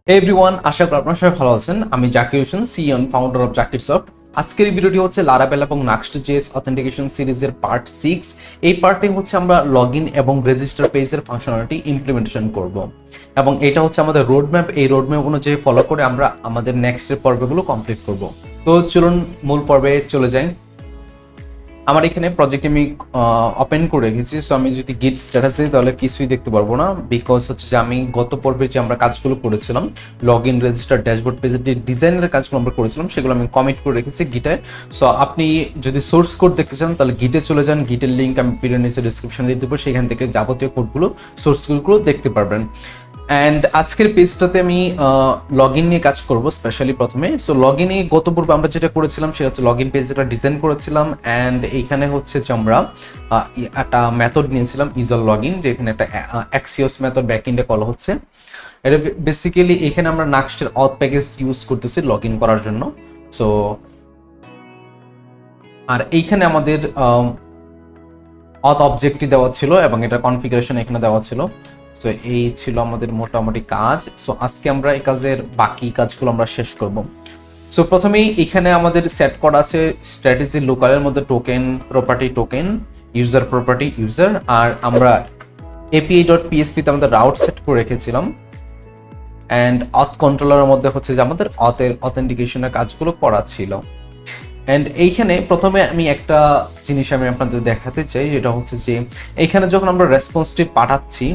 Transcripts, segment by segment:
Hey everyone, আশা করি আপনারা সবাই ভালো আছেন। আমি Zakir Hossain, CEO and founder of Zakirsoft. আজকের এই ভিডিওটি হচ্ছে লারাভেল এবং Next.js অথেন্টিকেশন সিরিজের পার্ট 6। এই পার্টে হচ্ছে আমরা লগইন এবং রেজিস্টার পেজের ফাংশনালিটি ইমপ্লিমেন্টেশন করব এবং এটা হচ্ছে আমাদের রোডম্যাপ। এই রোডম্যাপ অনুযায়ী ফলো করে আমরা আমাদের নেক্সটের পর্বগুলো কমপ্লিট করব। তো চলুন মূল পর্বে চলে যাই। আমার এখানে প্রজেক্ট আমি ওপেন করে রেখেছি। সো আমি যদি গিট স্ট্যাটাস দিই তাহলে কিছুই দেখতে পারবো না, বিকজ হচ্ছে যে আমি গত পর্বে যে আমরা কাজগুলো করেছিলাম, লগ ইন, রেজিস্টার, ড্যাশবোর্ড পেজের যে ডিজাইনের কাজগুলো আমরা করেছিলাম সেগুলো আমি কমিট করে রেখেছি গিটে। সো আপনি যদি সোর্স কোড দেখতে চান তাহলে গিটে চলে যান। গিটের লিঙ্ক আমি ভিডিওর নিচে ডিসক্রিপশনে দিয়ে দেবো, সেখান থেকে যাবতীয় কোডগুলো, সোর্স কোডগুলো দেখতে পারবেন। অ্যান্ড আজকের পেজটাতে আমি লগ ইন নিয়ে কাজ করব স্পেশালি প্রথমে। সো লগ ইনে গত পূর্বে আমরা যেটা করেছিলাম সেটা হচ্ছে লগ ইন পেজ যেটা ডিজাইন করেছিলাম। অ্যান্ড এইখানে হচ্ছে যে আমরা একটা মেথড নিয়েছিলাম ইউজার লগ ইন, যেখানে একটা অ্যাক্সিওস মেথড ব্যাকএন্ডে কল হচ্ছে। এটা বেসিক্যালি এখানে আমরা নাক্সটের অথ প্যাকেজ ইউজ করতেছি লগ ইন করার জন্য। সো আর এইখানে আমাদের অথ অবজেক্টটি দেওয়া ছিল এবং এটা কনফিগারেশন এখানে দেওয়া ছিল। সো এই ছিল আমাদের মোটামুটি কাজ। সো আজকে আমরা এই কাজের বাকি কাজগুলো আমরা শেষ করব। সো প্রথমেই এখানে আমাদের সেট করা আছে স্ট্র্যাটেজি লোকালের মধ্যে token, property token, user property user, আর আমরা api.php তে আমাদের রাউট সেট করে রেখেছিলাম। অ্যান্ড অথ কন্ট্রোলারের মধ্যে হচ্ছে যে আমাদের অথেন্টিকেশনের কাজগুলো করা ছিল। অ্যান্ড এইখানে প্রথমে আমি একটা জিনিস আমি আপনাদের দেখাতে চাই, যেটা হচ্ছে যে এইখানে যখন আমরা রেসপন্সটি পাঠাচ্ছি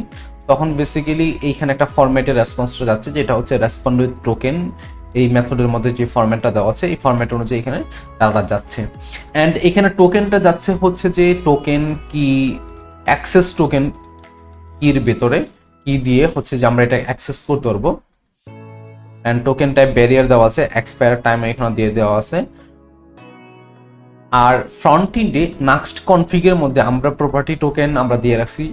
তখন বেসিক্যালি এইখানে একটা ফরম্যাটের রেসপন্সটা যাচ্ছে, যেটা হচ্ছে রেসপন্ড উইথ টোকেন। এই মেথডের মধ্যে যে ফরম্যাটটা দেওয়া আছে এই ফরম্যাট অনুযায়ী এখানে তারা যাচ্ছে। অ্যান্ড এখানে টোকেনটা যাচ্ছে হচ্ছে যে টোকেন কি, অ্যাক্সেস টোকেন কির ভেতরে কি দিয়ে হচ্ছে যে আমরা এটা অ্যাক্সেস করতে পারবো। অ্যান্ড টোকেন টাইপ ব্যারিয়ার দেওয়া আছে, এক্সপায়ার টাইম এখানে দিয়ে দেওয়া আছে। আর ফ্রন্ট এন্ডে নাক্সট কনফিগের মধ্যে আমরা প্রপার্টি টোকেন আমরা দিয়ে রাখছি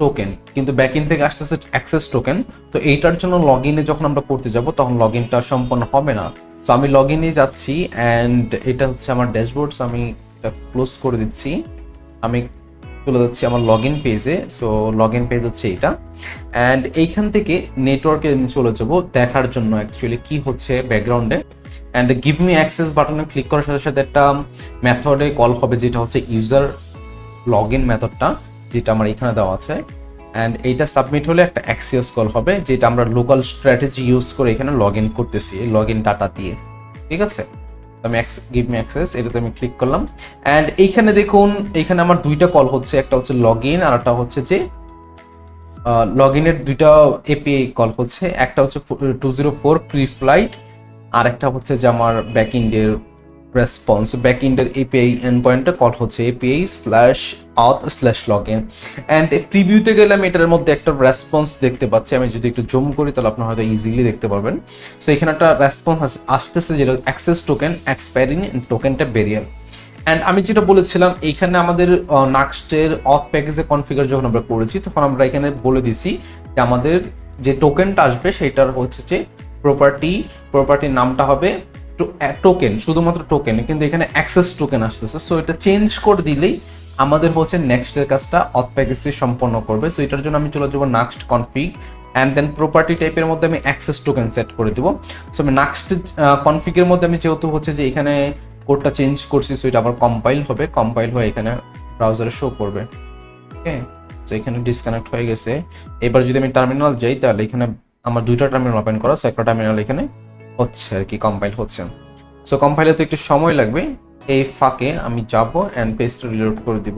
টোকেন, কিন্তু ব্যাক এন্ড থেকে আসতেছে অ্যাক্সেস টোকেন। তো এইটার জন্য লগ ইনে যখন আমরা করতে যাব তখন লগ ইনটা সম্পন্ন হবে না। সো আমি লগ ইনে যাচ্ছি অ্যান্ড এটা হচ্ছে আমার ড্যাশবোর্ড। সো আমি এটা ক্লোজ করে দিচ্ছি, আমি চলে যাচ্ছি আমার লগ ইন পেজে। সো লগ ইন পেজ হচ্ছে এটা। অ্যান্ড এইখান থেকে নেটওয়ার্কে আমি চলে যাবো দেখার জন্য অ্যাকচুয়ালি কি হচ্ছে ব্যাকগ্রাউন্ডে। অ্যান্ড গিভ মি অ্যাক্সেস বাটনে ক্লিক করার সাথে সাথে একটা মেথডে কল হবে, যেটা হচ্ছে ইউজার লগ ইন মেথডটা, যেটা আমার এখানে দেওয়া আছে। অ্যান্ড এইটা সাবমিট হলে একটা অ্যাক্সিওস কল হবে, যেটা আমরা লোকাল স্ট্র্যাটেজি ইউজ করে এখানে লগ ইন করতেছি লগ ইন ডাটা দিয়ে। ঠিক আছে, আমি গিভ মি অ্যাক্সেস এটাতে আমি ক্লিক করলাম। অ্যান্ড এইখানে দেখুন, এইখানে আমার দুইটা কল হচ্ছে, একটা হচ্ছে লগ ইন আর একটা হচ্ছে যে লগ ইনের দুইটা এপিআই কল হচ্ছে। একটা হচ্ছে 204 প্রি ফ্লাইট, আর একটা হচ্ছে যে আমার ব্যাকএন্ডের রেসপন্স। ব্যাকএন্ডের এপিআই এন্ড পয়েন্টটা কল হচ্ছে api/auth/login। অ্যান্ড প্রিভিউতে গেলে আমি এটার মধ্যে একটা রেসপন্স দেখতে পাচ্ছি। আমি যদি একটু জুম করি তাহলে আপনারা হয়তো ইজিলি দেখতে পারবেন। সো এখানে একটা রেসপন্স আসতেছে, যেটা অ্যাক্সেস টোকেন এক্সপায়ারিং টোকেনটা বেরিয়ার। অ্যান্ড আমি যেটা বলেছিলাম, এইখানে আমাদের নাক্সটের অথ প্যাকেজে কনফিগার যখন আমরা করেছি তখন আমরা এখানে বলে দিছি যে আমাদের যে টোকেনটা আসবে সেটার হচ্ছে যে প্রপার্টির নামটা হবে টোকেন, শুধুমাত্র টোকেন, কিন্তু এখানে অ্যাক্সেস টোকেন আসতেছে। সো এটা চেঞ্জ করে দিলেই আমাদের হচ্ছে নেক্সটের কাজটা অথ প্যাকেজটি সম্পন্ন করবে। সো এটার জন্য আমি চলে যাবো নাক্সট কনফিগ, অ্যান্ড দেন প্রপার্টি টাইপের মধ্যে আমি অ্যাক্সেস টোকেন সেট করে দেবো। সো আমি নাক্সট কনফিগের মধ্যে আমি যেহেতু হচ্ছে যে এখানে কোডটা চেঞ্জ করছি, সো এটা আবার কম্পাইল হবে, কম্পাইল হয়ে এখানে ব্রাউজারে শো করবে। ওকে, তো এখানে ডিসকানেক্ট হয়ে গেছে। এবার যদি আমি টার্মিনাল যাই তাহলে এখানে আমার দুইটা টার্মিনাল ওপেন করা, সো একটা টার্মিনাল এখানে হচ্ছে আর কি কম্পাইল হচ্ছে। সো কম্পাইলে তো একটু সময় লাগবে, এই ফাঁকে আমি যাব অ্যান্ড পেজটা রিলোড করে দিব।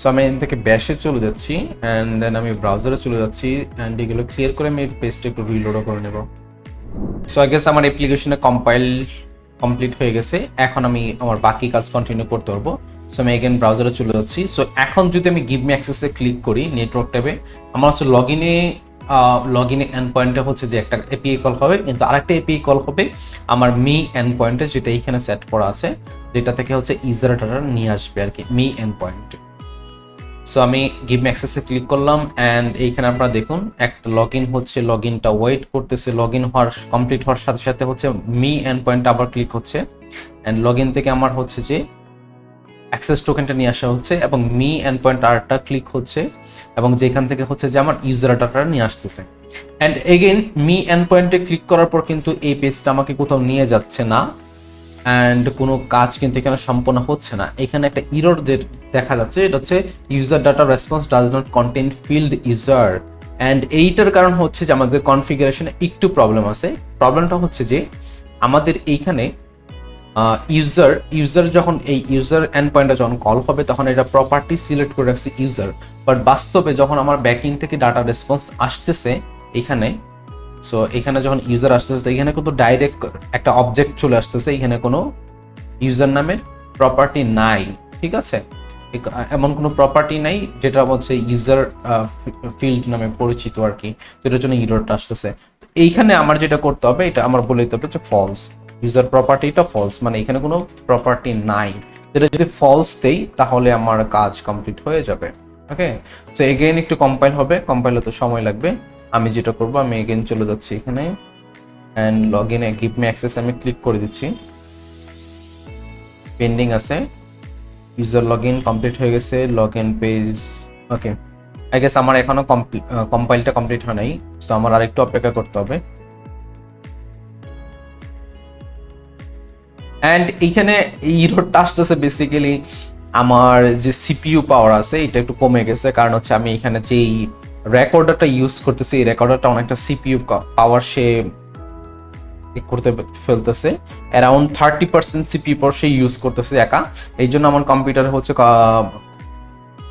সো আমি এখান থেকে ব্যাশে চলে যাচ্ছি অ্যান্ড দেন আমি ব্রাউজারে চলে যাচ্ছি অ্যান্ড এগুলো ক্লিয়ার করে আমি পেজটা একটু রিলোডও করে নেব। সো আই গেস আমার অ্যাপ্লিকেশনে কমপ্লিট হয়ে গেছে। এখন আমি আমার বাকি কাজ কন্টিনিউ করতে পারবো। সো আমি এগেন ব্রাউজারে চলে যাচ্ছি। সো এখন যদি আমি গিভ মি অ্যাক্সেসে ক্লিক করি নেটওয়ার্ক ট্যাবে, আমার হচ্ছে লগ ইনে এন্ড পয়েন্টে হচ্ছে যে একটা এপিআই কল হবে, কিন্তু আরেকটা এপিআই কল হবে আমার মি এন্ড পয়েন্টে, যেটা এখানে সেট করা আছে, যেটা থেকে হচ্ছে ইউজার ডাটা নিয়ে আসবে আর কি মি এন্ড পয়েন্টে। সো আমি গিভ মি অ্যাক্সেসে ক্লিক করলাম অ্যান্ড এইখানে আপনারা দেখুন একটা লগ ইন হচ্ছে, লগ ইনটা ওয়েট করতেছে, লগ ইন হওয়ার কমপ্লিট হওয়ার সাথে সাথে হচ্ছে মি এন্ড পয়েন্ট আবার ক্লিক হচ্ছে অ্যান্ড লগ ইন থেকে আমার হচ্ছে যে অ্যাক্সেস টোকেনটা নিয়ে আসা হচ্ছে এবং মি এন্ড পয়েন্ট আরটা ক্লিক হচ্ছে এবং যেখান থেকে হচ্ছে যে আমার ইউজার ডাটাটা নিয়ে আসতেছে। অ্যান্ড এগেইন মি এন্ড পয়েন্টে ক্লিক করার পর কিন্তু এই পেজটা আমাকে কোথাও নিয়ে যাচ্ছে না অ্যান্ড কোনো কাজ কিন্তু এখানে সম্পন্ন হচ্ছে না। এখানে একটা ইরর দেখা যাচ্ছে, এটা হচ্ছে user data response does not contain field user. And এইটার কারণ হচ্ছে যে আমাদের কনফিগারেশনে একটু প্রবলেম আছে। প্রবলেমটা হচ্ছে যে আমাদের এইখানে ইউজার যখন এই ইউজার এন্ড পয়েন্টটা যখন কল হবে তখন এটা প্রপার্টি সিলেক্ট করে রাখছে ইউজার, বাট বাস্তবে যখন আমার ব্যাকইন থেকে ডাটা রেসপন্স আসতেছে এখানে, সো এখানে যখন ইউজার আসতেছে এখানে কিন্তু ডাইরেক্ট একটা অবজেক্ট চলে আসতেছে, এখানে কোনো ইউজার নামের প্রপার্টি নাই। ঠিক আছে, এমন কোনো প্রপার্টি নাই যেটা হচ্ছে ইউজার ফিল্ড নামে পরিচিত আর কি, যেটার জন্য ইররটা আসতেছে। এইখানে আমার যেটা করতে হবে, এটা আমার বলে দিতে হবে যে ফলস, ইউজার প্রপার্টিটা ফলস, মানে এখানে কোনো প্রপার্টি নাই। যেটা যদি ফলস দেই তাহলে আমার কাজ কমপ্লিট হয়ে যাবে। ওকে, সো এগেইন একটু কম্পাইল হবে, কম্পাইল হতে সময় লাগবে। আমি যেটা করবো, আমি এগেইন চলে যাচ্ছি এখানে অ্যান্ড লগ ইনে গিভ মি অ্যাক্সেস আমি ক্লিক করে দিচ্ছি। পেন্ডিং আছে, ইউজার লগ ইন কমপ্লিট হয়ে গেছে, log in page. Okay, I guess আমার এখনো কম্পাইলটা কমপ্লিট হয় নাই, সো আমার আরেকটু অপেক্ষা করতে হবে। অ্যান্ড এইখানে ইররটা আসতেছে বেসিক্যালি আমার যে সিপিইউ পাওয়ার আছে এটা একটু কমে গেছে, কারণ হচ্ছে আমি এখানে যেই রেকর্ডারটা ইউজ করতেছি এই রেকর্ডারটা অনেকটা সিপিইউ পাওয়ার সে করতে ফেলতেছে, অ্যারাউন্ড 30% সিপিইউ পাওয়ার সে ইউজ করতেছে একা। এই জন্য আমার কম্পিউটারে হচ্ছে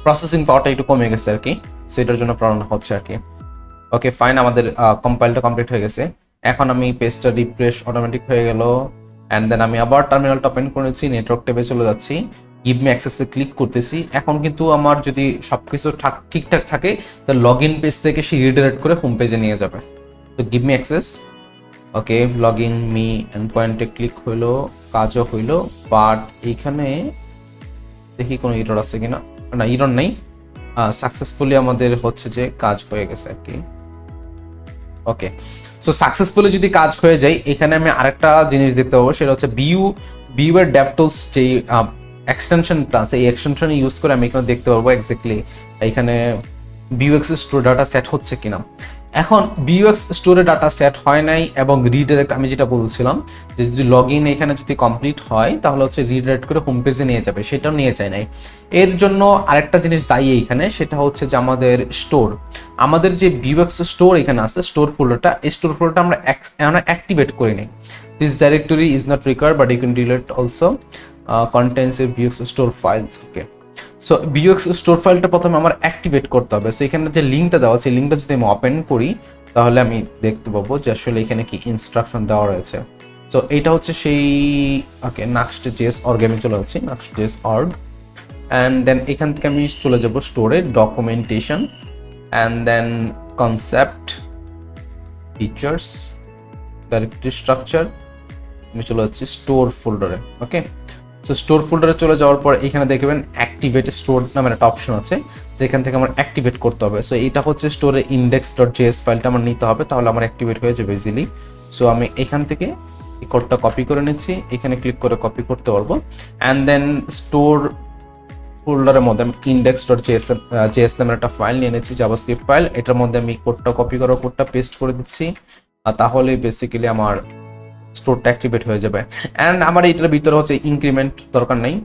প্রসেসিং পাওয়ারটা একটু কমে গেছে আর কি, সো এটার জন্য প্রবলেম হচ্ছে আর কি। ওকে ফাইন, আমাদের কম্পাইলটা কমপ্লিট হয়ে গেছে। এখন আমি পেজটা রিফ্রেশ অটোমেটিক হয়ে গেল অ্যান্ড দেন আমি আবার টার্মিনালটা ওপেন করেছি, নেটওয়ার্ক ট্যাবে চলে যাচ্ছি, গিভ মি অ্যাক্সেসে ক্লিক করতেছি। এখন কিন্তু আমার যদি সবকিছু ঠিকঠাক থাকে তাহলে লগ ইন পেজ থেকে সে রিডাইরেক্ট করে হোম পেজে নিয়ে যাবে। তো give me access, okay log in me এন্ড পয়েন্টে ক্লিক হইলো, কাজও হইলো, বাট এইখানে দেখি কোনো ইরর আছে কিনা, না ইরর নেই, সাকসেসফুলি আমাদের হচ্ছে যে কাজ হয়ে গেছে আর কি। ওকে, সো সাকসেসফুলি যদি কাজ হয়ে যায় এখানে আমি আরেকটা জিনিস দেখতে পাবো, সেটা হচ্ছে ভিউয়ার ডেভটুলস যে এক্সটেনশনটা আছে এই এক্সটেনশন ইউজ করে আমি এখানে দেখতে পারবো এক্স্যাক্টলি এখানে ভিউএক্স স্টোর ডাটা সেট হচ্ছে কিনা। এখন ভিউএক্স স্টোরে ডাটা সেট হয় নাই এবং রিডাইরেক্ট আমি যেটা বলছিলাম যে যদি লগ ইন এখানে যদি কমপ্লিট হয় তাহলে হচ্ছে রিডাইরেক্ট করে হোম পেজে নিয়ে যাবে, সেটাও নিয়ে যায় নাই। এর জন্য আরেকটা জিনিস দায়ী এইখানে, সেটা হচ্ছে যে আমাদের যে ভিউএক্স স্টোর এখানে আছে স্টোর ফোল্ডারটা, এই স্টোর ফোল্ডারটা আমরা অ্যাক্টিভেট করি নাই। This directory is not required but you can delete also contents a vuex store files. Okay, so vuex store ফাইলটা প্রথমে আমার অ্যাক্টিভেট করতে হবে। সো এখানে যে লিঙ্কটা দেওয়া আছে, লিঙ্কটা যদি আমি ওপেন করি তাহলে আমি দেখতে পাবো যে আসলে এখানে কি ইনস্ট্রাকশন দেওয়া রয়েছে। সো এইটা হচ্ছে সেই ওকে Nuxt.js org আমি চলে যাচ্ছি, Nuxt.js org অ্যান্ড দেন এখান থেকে আমি চলে যাব স্টোরে, documentation and then concept, features, directory structure, আমি চলে যাচ্ছি স্টোর ফোল্ডারে। ওকে, সো স্টোর ফোল্ডারে চলে যাওয়ার পর এখানে দেখবেন অ্যাক্টিভেট স্টোর নামের একটা অপশন আছে যেখান থেকে আমার অ্যাক্টিভেট করতে হবে। সো এটা হচ্ছে স্টোরে index.js ফাইলটা আমার নিতে হবে, তাহলে আমার অ্যাক্টিভেট হয়ে যাবে ইজিলি। সো আমি এখান থেকে এই কোডটা কপি করে নিচ্ছি, এখানে ক্লিক করে কপি করতে পারবো অ্যান্ড দেন স্টোর ফোল্ডারের মধ্যে আমি index.js নামের একটা ফাইল নিয়ে নিচ্ছি, জাভাস্ক্রিপ্ট ফাইল। এটার মধ্যে আমি কোডটা কপি করার কোডটা পেস্ট করে দিচ্ছি, আর তাহলে বেসিক্যালি আমার স্টোরটা অ্যাক্টিভেট হয়ে যাবে। অ্যান্ড আমার এটার ভিতরে হচ্ছে ইনক্রিমেন্ট দরকার নেই,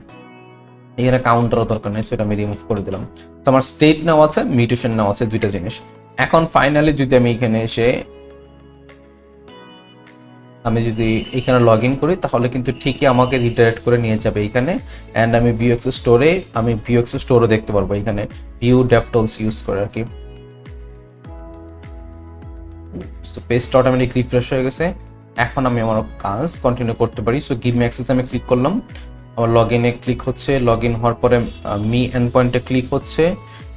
এখানে কাউন্টারও দরকার নেই, সেটা আমি রিমুভ করে দিলাম। তো আমার স্টেট নেওয়া আছে, মিউটেশন নেওয়া আছে, দুইটা জিনিস। এখন ফাইনালি যদি আমি এখানে এসে যদি এখানে লগ ইন করি তাহলে কিন্তু ঠিকই আমাকে রিডাইরেক্ট করে নিয়ে যাবে এখানে। অ্যান্ড আমি ভিউএক্স স্টোরে দেখতে পারবো এখানে ভিউ ডেভটুলস ইউজ করে আর কি। পেজটা অটোমেটিক রিফ্রেশ হয়ে গেছে, এখন আমি আমার কাজ কন্টিনিউ করতে পারি। সো গিভ মি অ্যাক্সেস আমি ক্লিক করলাম, আমার লগ ইনে ক্লিক হচ্ছে, লগ ইন হওয়ার পরে মি এন্ড পয়েন্টে ক্লিক হচ্ছে,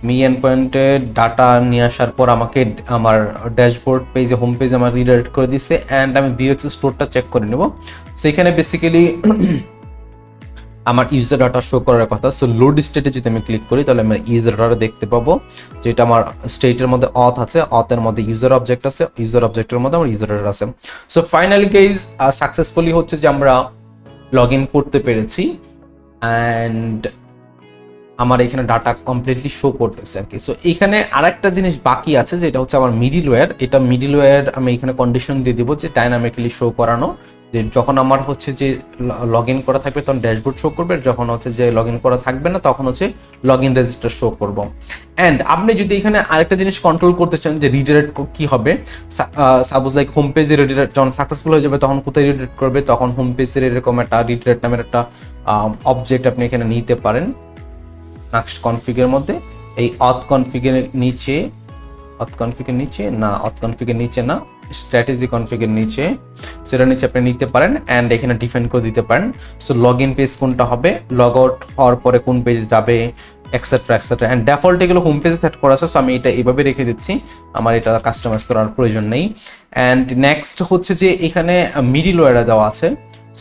মি এন্ড পয়েন্টে ডাটা নিয়ে আসার পর আমাকে আমার ড্যাশবোর্ড পেজে হোম পেজে আমার রিডাইরেক্ট করে দিচ্ছে অ্যান্ড আমি ভিউএক্স স্টোরটা চেক করে নেব। সো এখানে বেসিক্যালি আমার ইউজার ডাটা শো করার কথা। সো লোড স্টেটে যদি আমি ক্লিক করি তাহলে আমি ইউজার ডাটা দেখতে পাবো, যেটা আমার স্টেটের মধ্যে অথ আছে, অথের মধ্যে ইউজার অবজেক্ট আছে, ইউজার অবজেক্টের মধ্যে আমার ইউজার ডাটা আছে। সো ফাইনালি গাইজ সাকসেসফুলি হচ্ছে যে আমরা লগ ইন করতে পেরেছি অ্যান্ড আমার এখানে ডাটা কমপ্লিটলি শো করতেছে আর কি। সো এখানে আরেকটা জিনিস বাকি আছে যেটা হচ্ছে আমার মিডিলওয়্যার। এটা মিডিলওয়্যার আমি এখানে কন্ডিশন দিয়ে দিব যে ডাইনামিক্যালি শো করানো, যে যখন আমার হচ্ছে যে লগ ইন করা থাকবে তখন ড্যাশবোর্ড শো করবে, যখন হচ্ছে যে লগ ইন করা থাকবে না তখন হচ্ছে লগ ইন রেজিস্টার শো করবো। অ্যান্ড আপনি যদি এখানে আরেকটা জিনিস কন্ট্রোল করতে চান যে রিডাইরেক্ট কি হবে, সাপোজ লাইক হোম পেজে রিডাইরেক্ট যখন সাকসেসফুল হয়ে যাবে তখন কোথায় রিডাইরেক্ট করবে, তখন হোম পেজের এরকম একটা রিডাইরেক্ট নামের একটা অবজেক্ট আপনি এখানে নিতে পারেন নাক্সট কনফিগের মধ্যে। এই অথ কনফিগের নিচে, স্ট্র্যাটেজি কনফিগের নিচে, সেটা নিচে আপনি নিতে পারেন অ্যান্ড এখানে ডিফাইন করে দিতে পারেন। সো লগ ইন পেজ কোনটা হবে, লগ আউট হওয়ার পরে কোন পেজ যাবে, এক্সেট্রা এক্সেট্রা। অ্যান্ড ডিফল্ট এগুলো হোম পেজে সেট করা আছে, সো আমি এটা এইভাবে রেখে দিচ্ছি, আমার এটা কাস্টমাইজ করার প্রয়োজন নেই। অ্যান্ড নেক্সট হচ্ছে যে এখানে মিডিলওয়্যার দেওয়া আছে।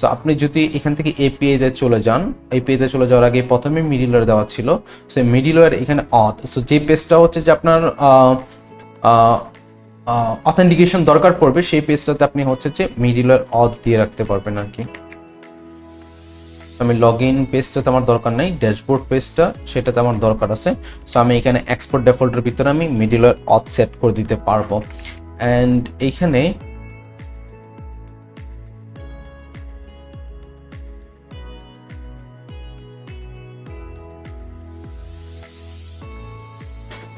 সো আপনি যদি এখান থেকে এপিআই তে চলে যান, এপিআই তে চলে যাওয়ার আগে প্রথমে মিডিলওয়্যার দেওয়া ছিল, সো মিডিলওয়্যার এখানে অথ। সো যে পেজটা হচ্ছে যে আপনার অথেন্টিকেশন দরকার পড়বে সেই পেজটাতে আপনি হচ্ছে যে মিডিলওয়্যার অথ দিয়ে রাখতে পারবেন আর কি। আমি লগ ইন পেজটাতে আমার দরকার নেই, ড্যাশবোর্ড পেজটা সেটাতে আমার দরকার আছে। সো আমি এখানে এক্সপোর্ট ডিফল্টের ভিতরে আমি মিডিলওয়্যার অথ সেট করে দিতে পারবো। অ্যান্ড এইখানে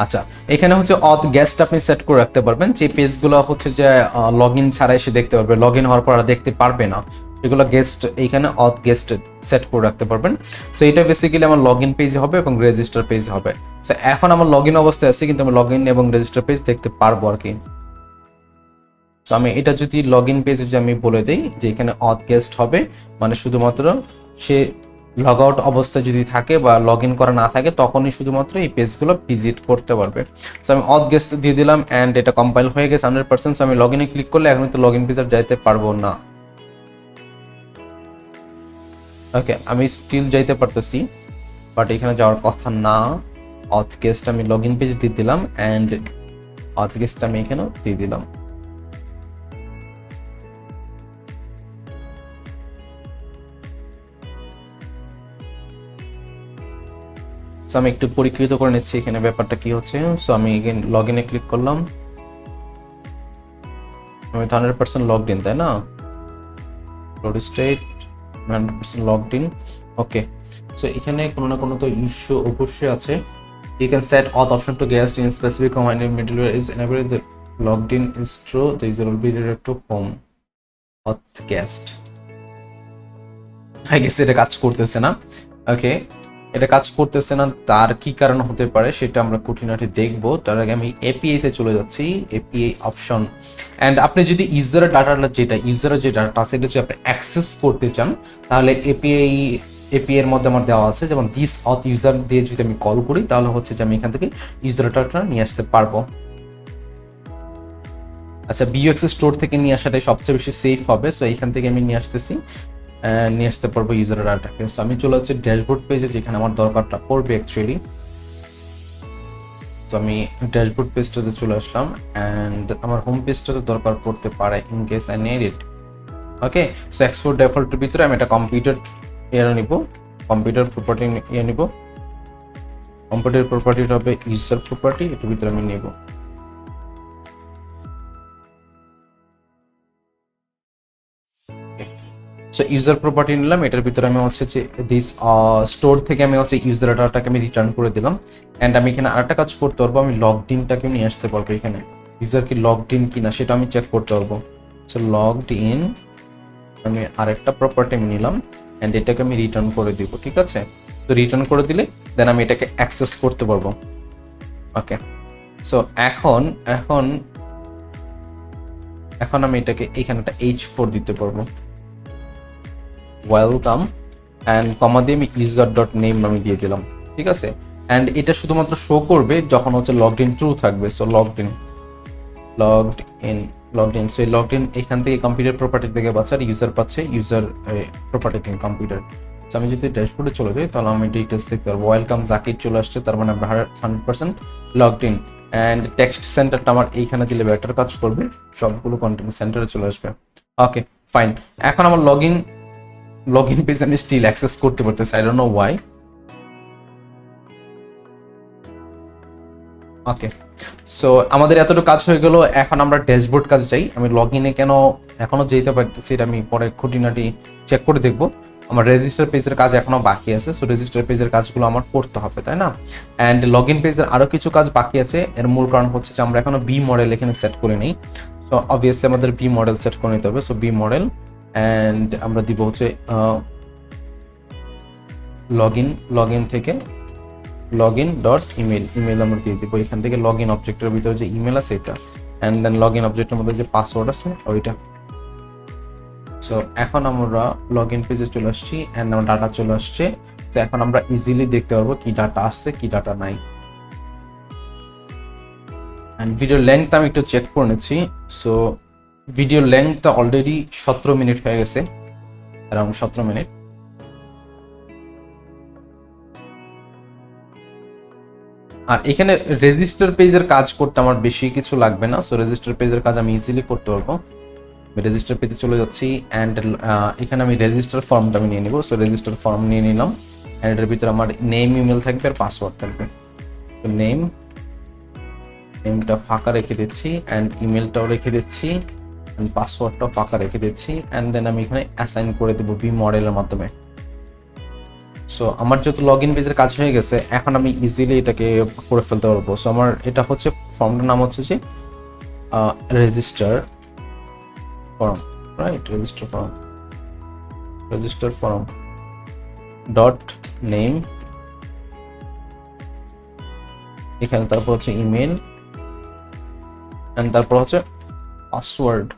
আচ্ছা, এখানে হচ্ছে অথ গেস্ট আপনি সেট করে রাখতে পারবেন, যে পেজগুলো হচ্ছে যে লগ ইন ছাড়া এসে দেখতে পারবে, লগ ইন হওয়ার পর আর দেখতে পারবে না, এগুলো গেস্ট এইখানে অথ গেস্ট সেট করে রাখতে পারবেন। সো এটা বেসিক্যালি আমার লগ ইন পেজ হবে এবং রেজিস্টার পেজ হবে। সো এখন আমার লগ ইন অবস্থায় আছে কিন্তু আমি লগ ইন এবং রেজিস্টার পেজ দেখতে পারবো আর কি। সো আমি এটা যদি লগ ইন পেজে যে আমি বলে দিই যে এখানে অথ গেস্ট হবে, মানে শুধুমাত্র সে লগ আউট অবস্থায় যদি থাকে বা লগ ইন করা না থাকে তখনই শুধুমাত্র এই পেজগুলো ভিজিট করতে পারবে। সো আমি অথ গেস্ট দিয়ে দিলাম অ্যান্ড এটা কম্পাইল হয়ে গেছে 100%। সো আমি লগ ইনে ক্লিক করলে এখন তো লগ ইন পেজে যাইতে পারবো না। ওকে, আমি স্টিল যাইতে পারতেছি বাট এখানে যাওয়ার কথা না। অথ গেস্ট আমি লগ ইন পেজে দিয়ে দিলাম অ্যান্ড অথ গেস্ট আমি এখানেও দিয়ে দিলাম। সো আমি একটু পরীক্ষিত করে নিচ্ছি এখানে ব্যাপারটা কি হচ্ছে। সো আমি এগেন লগ ইনে ক্লিক করলাম, আমি 100% লগড ইন, তাই না? Load state 100% logged in. Okay, so এখানে কোনো না কোনো তো ইস্যু অবশ্যই আছে। You can set auth option to guest in specific command if middleware is enabled. The logged in is true, the user will be redirected to home auth guest. I guess এটা কাজ করতেছে না। ওকে, এটা কাজ করতেছে না, তার কি কারণ হতে পারে সেটা আমরা খুঁটিনাটি দেখবো। তার আগে আমি এপিআই তে চলে যাচ্ছি, এপিআই অপশন। অ্যান্ড আপনি যদি ইউজারের ডাটাটা ইউজারের যে ডাটা সেটা যদি আপনি অ্যাক্সেস করতে চান তাহলে এপিআই এর মধ্যে আমার দেওয়া আছে, যেমন দিস অথ ইউজার দিয়ে যদি আমি কল করি তাহলে হচ্ছে যে আমি এখান থেকে ইউজার ডাটাটা নিয়ে আসতে পারবো। আচ্ছা, বিইউএক্স স্টোর থেকে নিয়ে আসাটাই সবচেয়ে বেশি সেফ হবে। সো এখান থেকে আমি নিয়ে আসতে পারবো ইউজার ডাটাকে। সো আমি চলে যাচ্ছি ড্যাশবোর্ড পেজে যেখানে আমার দরকারটা পড়বে অ্যাকচুয়ালি। তো আমি ড্যাশবোর্ড পেজটাতে চলে আসলাম অ্যান্ড আমার হোম পেজটাতে দরকার পড়তে পারে in case I need it. Okay, so export ডিফল্টের ভিতরে আমি একটা কম্পিউটার নিব, কম্পিউটার প্রপার্টি নিব। কম্পিউটার প্রপার্টিটা হবে ইউজার প্রপার্টি, এটার ভিতরে আমি নিব। সো ইউজার প্রপার্টি নিলাম, এটার ভিতরে আমি হচ্ছে যে দিস স্টোর থেকে আমি হচ্ছে ইউজার ডাটাটাকে আমি রিটার্ন করে দিলাম। অ্যান্ড আমি এখানে আরেকটা কাজ করতে পারবো, আমি লগড ইনটাকে নিয়ে আসতে পারবো এখানে, ইউজার কি লগড ইন কিনা সেটা আমি চেক করতে পারবো। সো লগড ইন আমি আরেকটা প্রপার্টি আমি নিলাম অ্যান্ড এটাকে আমি রিটার্ন করে দিব। ঠিক আছে, তো রিটার্ন করে দিলে দেন আমি এটাকে অ্যাক্সেস করতে পারবো। ওকে, সো এখন আমি এটাকে এখানে একটা H4 দিতে পারবো, ওয়েলকাম, অ্যান্ড কমা দিয়ে আমি ইউজার ডট নেম আমি দিয়ে দিলাম। ঠিক আছে, অ্যান্ড এটা শুধুমাত্র শো করবে যখন হচ্ছে লগড ইন ট্রু থাকবে। So logged in so logged in এখান থেকে কম্পিউটার প্রপার্টি থেকে পাচ্ছে আর ইউজার পাচ্ছে ইউজার প্রপার্টি থেকে কম্পিউটার। সো আমি যদি ড্যাশবোর্ডে চলে যাই তাহলে আমি ডিটেলস দেখতে পারবো। ওয়েলকাম জাকির চলে আসছে, তার মানে আমরা 100% লগড ইন। অ্যান্ড টেক্সট সেন্টারটা আমার এইখানে দিলে বেটার কাজ করবে, সবগুলো কন্টেন্ট সেন্টারে চলে আসবে। ওকে ফাইন, এখন আমার লগ ইন পেজ আমি স্টিল অ্যাক্সেস করতে পারতেছি, I don't know Y. Okay, so আমাদের এতটুকু কাজ হয়ে গেল, এখন আমরা ড্যাশবোর্ড কাজে যাই। আমি লগ ইনে কেন এখনো যেতে পারতেছি এটা আমি পরে খুঁটিনাটি চেক করে দেখবো। আমার রেজিস্টার পেজের কাজ এখনো বাকি আছে, সো রেজিস্টার পেজের কাজগুলো আমার করতে হবে, তাই না? অ্যান্ড লগ ইন পেজের আরও কিছু কাজ বাকি আছে। এর মূল কারণ হচ্ছে যে আমরা এখনো বি মডেল এখানে সেট করে নিই। সো অবভিয়াসলি আমাদের বি মডেল সেট করে নিতে হবে। সো বি মডেল, অ্যান্ড আমরা দিব হচ্ছে লগ ইন থেকে লগইন ডট ইমেল আমরা দিয়ে দিব। এখান থেকে লগ ইন অবজেক্টের ভিতরে যে ইমেল আছে এটা, অ্যান্ড দেন লগ ইন অবজেক্টের মধ্যে যে পাসওয়ার্ড আছে ওইটা। সো এখন আমরা লগ ইন পেজে চলে আসছি, অ্যান্ড আমার ডাটা চলে আসছে। সো এখন আমরা ইজিলি দেখতে পারবো কি ডাটা আসছে কি ডাটা নাই। অ্যান্ড ভিডিও লেন্থ আমি একটু চেক করে নিচ্ছি। সো ভিডিও লেন্থটা অলরেডি 17 মিনিট হয়ে গেছে, অ্যারাউন্ড 17 মিনিট। আর এখানে রেজিস্টার পেজের কাজ করতে আমার বেশি কিছু লাগবে না। সো রেজিস্টার পেজের কাজ আমি ইজিলি করতে পারবো। আমি রেজিস্টার পেজে চলে যাচ্ছি, অ্যান্ড এখানে আমি রেজিস্টার ফর্মটা আমি নিয়ে নিব। সো রেজিস্টার ফর্ম নিয়ে নিলাম, অ্যান্ড এটার ভিতরে আমার নেম ইমেল থাকবে আর পাসওয়ার্ড থাকবে। তো নেমটা ফাঁকা রেখে দিচ্ছি, অ্যান্ড ইমেলটাও রেখে দিচ্ছি, অ্যান্ড পাসওয়ার্ডটাও ফাঁকা রেখে দিচ্ছি, অ্যান্ড দেন আমি এখানে অ্যাসাইন করে দেবো বি মডেলের মাধ্যমে। সো আমার যেহেতু লগ ইন পেজের কাজ হয়ে গেছে, এখন আমি ইজিলি এটাকে করে ফেলতে পারবো। সো আমার এটা হচ্ছে ফর্মটার নাম হচ্ছে যে register form, right? Register form dot name, এখানে তারপর হচ্ছে ইমেল, এন্ড তারপর হচ্ছে পাসওয়ার্ড।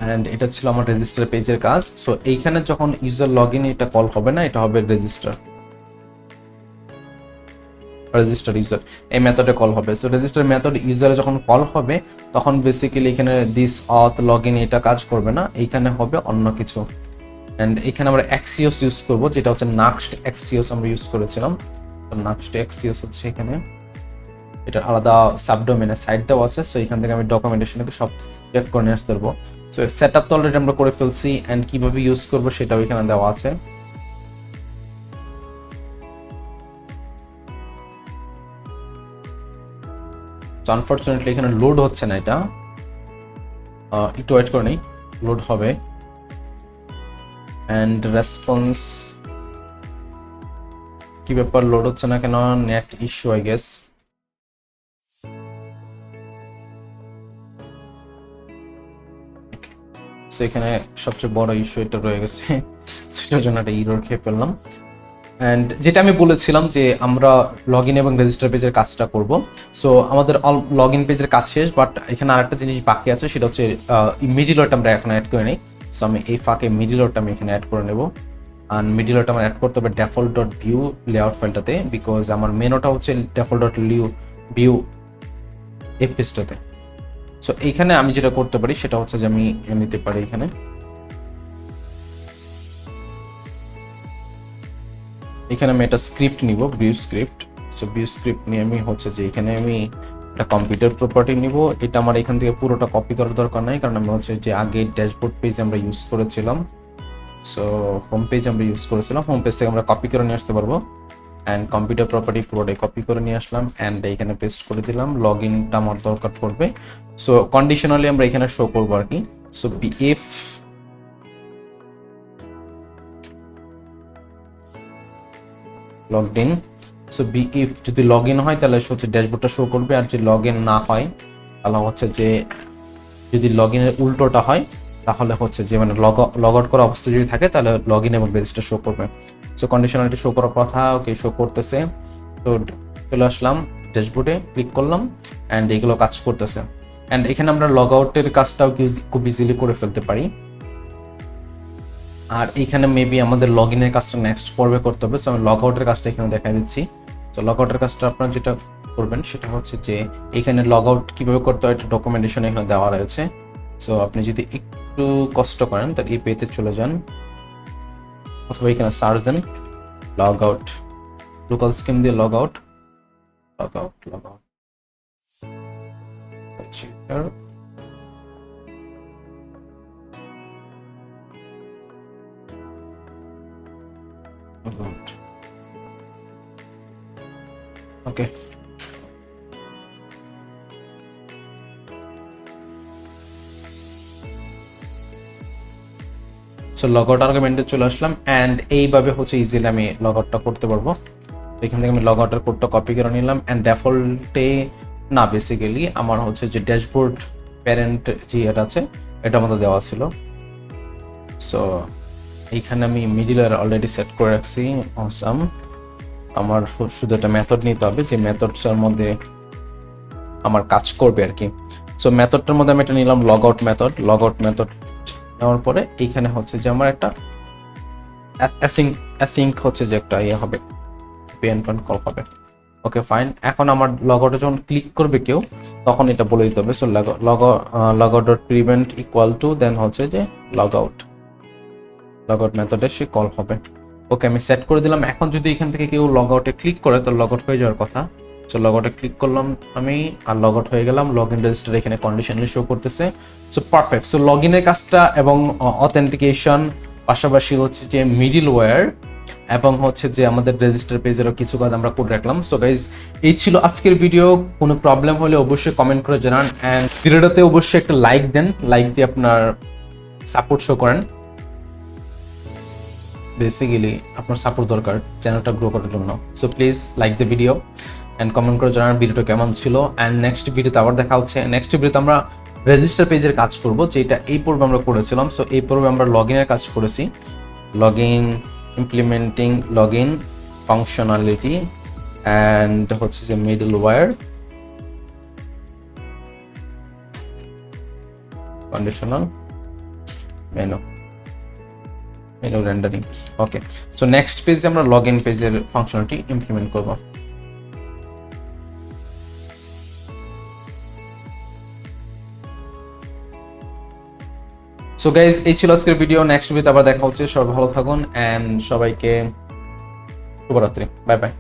অ্যান্ড এটা ছিল আমার রেজিস্টার পেজের কাজ। সো এইখানে যখন ইউজার লগ ইন এটা কল হবে না, এটা হবে রেজিস্টার ইউজার, এই মেথডে কল হবে। সো রেজিস্টার মেথড ইউজারে যখন কল হবে তখন বেসিক্যালি এখানে দিস অথ লগ ইন এটা কাজ করবে না, এইখানে হবে অন্য কিছু। অ্যান্ড এখানে আমরা অ্যাক্সিওস ইউজ করবো, যেটা হচ্ছে নাক্সট অ্যাক্সিওস আমরা ইউজ করেছিলাম। নাক্সট অ্যাক্সিওস হচ্ছে এখানে, এটা আলাদা সাবডোমেনে সাইট দেওয়া আছে। সো এখান থেকে আমি ডকুমেন্টেশনকে সব চেক করে নিয়ে আসতে পারবো। সো সেট আপ তো অলরেডি আমরা করে ফেলছি, অ্যান্ড কিভাবে ইউজ করবো সেটাও এখানে দেওয়া আছে। আনফরচুনেটলি এখানে লোড হচ্ছে না, এটা একটু ওয়েট করে নিই, লোড হবে। অ্যান্ড রেসপন্স কি ব্যাপার, লোড হচ্ছে না কেন? Net issue I guess. So এখানে সবচেয়ে বড় ইস্যু এটা রয়ে গেছে, সেটার জন্য একটা ইরর খেয়ে ফেললাম। অ্যান্ড যেটা আমি বলেছিলাম যে আমরা লগ ইন এবং রেজিস্টার পেজের কাজটা করব। সো আমাদের লগ ইন পেজের কাজ শেষ, বাট এখানে আরেকটা জিনিস বাকি আছে, সেটা হচ্ছে মিডিলটা আমরা এখন অ্যাড করে নিই। সো আমি এই ফাঁকে মিডিলটা আমি এখানে অ্যাড করে নেব। আর মিডিলটা আমার অ্যাড করতে হবে ডেফল্ট ডট ভিউ লেআউট ফাইলটাতে, বিকজ আমার মেনুটা হচ্ছে ডেফল্ট ডট ভিউ এই পেজটাতে। সো এইখানে আমি যেটা করতে পারি সেটা হচ্ছে যে আমি নিতে পারি এখানে আমি একটা স্ক্রিপ্ট নিব, view script. So view script নিয়ে আমি হচ্ছে যে এখানে আমি একটা কম্পিউটার প্রপার্টি নিব। এটা আমার এখান থেকে পুরোটা কপি করার দরকার নাই, কারণ আমি হচ্ছে যে আগে ড্যাশবোর্ড পেজ আমরা ইউজ করেছিলাম। সো হোম পেজ আমরা ইউজ করেছিলাম, হোম পেজ থেকে আমরা কপি করে নিয়ে আসতে পারবো। অ্যান্ড কম্পিউটার প্রপার্টি পুরোটাই কপি করে নিয়ে আসলাম, অ্যান্ড এখানে পেস্ট করে দিলাম। লগ ইনটা আমার দরকার পড়বে, সো কন্ডিশনালি আমরা এখানে শো করবো আর কি। So if logged in, so if যদি লগ ইন হয় তাহলে হচ্ছে ড্যাশবোর্ডটা শো করবে, আর যদি লগ ইন না হয় তাহলে হচ্ছে যে যদি লগ ইনের উল্টোটা হয় তাহলে হচ্ছে যে মানে লগ আউট করা অবস্থা যদি থাকে তাহলে লগ ইন এবং রেজিস্টার শো করবে। সো কন্ডিশনালিটি শো করার কথা, ওকে শো করতেছে। তো চলে আসলাম ড্যাশবোর্ডে, ক্লিক করলাম, অ্যান্ড এগুলো কাজ করতেছে। অ্যান্ড এখানে আমরা লগ আউটের কাজটাও খুব ইজিলি করে ফেলতে পারি। আর এখানে মেবি আমাদের লগ ইনের কাজটা নেক্সট পর্বে করতে হবে। সো আমি লগ আউটের কাজটা এখানে দেখা দিচ্ছি। তো লগ আউটের কাজটা আপনারা যেটা করবেন সেটা হচ্ছে যে এখানে লগ আউট কিভাবে করতে হয়, একটা ডকুমেন্টেশন এখানে দেওয়া রয়েছে। সো আপনি যদি একটু কষ্ট করেন তাহলে এই পেজে চলে যান, অথবা এখানে সার্চ দেন লগ আউট, লোকাল স্কিম দিয়ে log out, log out, log out. Okay, so log out আর্গুমেন্টে চলে আসলাম অ্যান্ড এইভাবে হচ্ছে ইজিলি আমি লগ আউটটা করতে পারবো। এখান থেকে আমি লগ আউটের কোডটা কপি করে নিলাম অ্যান্ড ডিফল্টে না, বেসিক্যালি আমার হচ্ছে যে ড্যাশবোর্ড প্যারেন্ট যে এটা আছে এটার মধ্যে দেওয়া ছিল। সো এইখানে আমি মিডিল অলরেডি সেট করে রাখছি। অসাম, আমার শুধু একটা মেথড নিতে হবে যে মেথডটার মধ্যে আমার কাজ করবে আর কি। সো মেথডটার মধ্যে আমি এটা নিলাম log out method. Log out method নেওয়ার পরে এইখানে হচ্ছে যে আমার একটা অ্যাসিঙ্ক হচ্ছে যে একটা ইয়ে হবে, পেন পয়েন্ট কল হবে। ওকে ফাইন, এখন আমার লগ আউটে যখন ক্লিক করবে কেউ তখন এটা বলে দিতে হবে। So log out dot prevent equal to then হচ্ছে যে লগ আউট মেথডে সে কল হবে। ওকে, আমি সেট করে দিলাম। এখন যদি এখান থেকে কেউ লগ আউটে ক্লিক করে তো লগ আউট হয়ে যাওয়ার কথা। সো লগ আউটে ক্লিক করলাম আমি আর লগ আউট হয়ে গেলাম। লগ ইন রেজিস্টার এখানে কন্ডিশনালি শো করতেছে। So perfect. সো লগ ইনের কাজটা এবং অথেন্টিকেশন পাশাপাশি হচ্ছে যে মিডিল ওয়্যার এবং হচ্ছে যে আমাদের রেজিস্টার পেজেরও কিছু কাজ আমরা করে রাখলাম। সো গাইজ, এই ছিল আজকের ভিডিও। কোনো প্রবলেম হলে অবশ্যই কমেন্ট করে জানান অ্যান্ড ভিডিওটাতে অবশ্যই একটা লাইক দেন, লাইক দিয়ে আপনার সাপোর্ট শো করেন। বেসিক্যালি আপনার সাপোর্ট দরকার চ্যানেলটা গ্রো করার জন্য। So please like the video and comment করে জানান ভিডিওটা কেমন ছিল। অ্যান্ড নেক্সট ভিডিওতে আবার দেখা হচ্ছে। নেক্সট ভিডিওতে আমরা রেজিস্টার পেজের কাজ করব, যেটা এই পর্বে আমরা করেছিলাম। সো এই পর্বে আমরা লগ ইনের কাজ করেছি, log in, implementing log in functionality and হচ্ছে যে middleware, conditional menu rendering. Okay, so next পেজে আমরা লগ ইন পেজের ফাংশনালিটি ইমপ্লিমেন্ট করব। সো গাইজ, এই ছিল আজকের ভিডিও। নেক্সট ভিডিওতে আবার দেখা হচ্ছে। সবাই ভালো থাকুন অ্যান্ড সবাইকে শুভরাত্রি। Bye bye.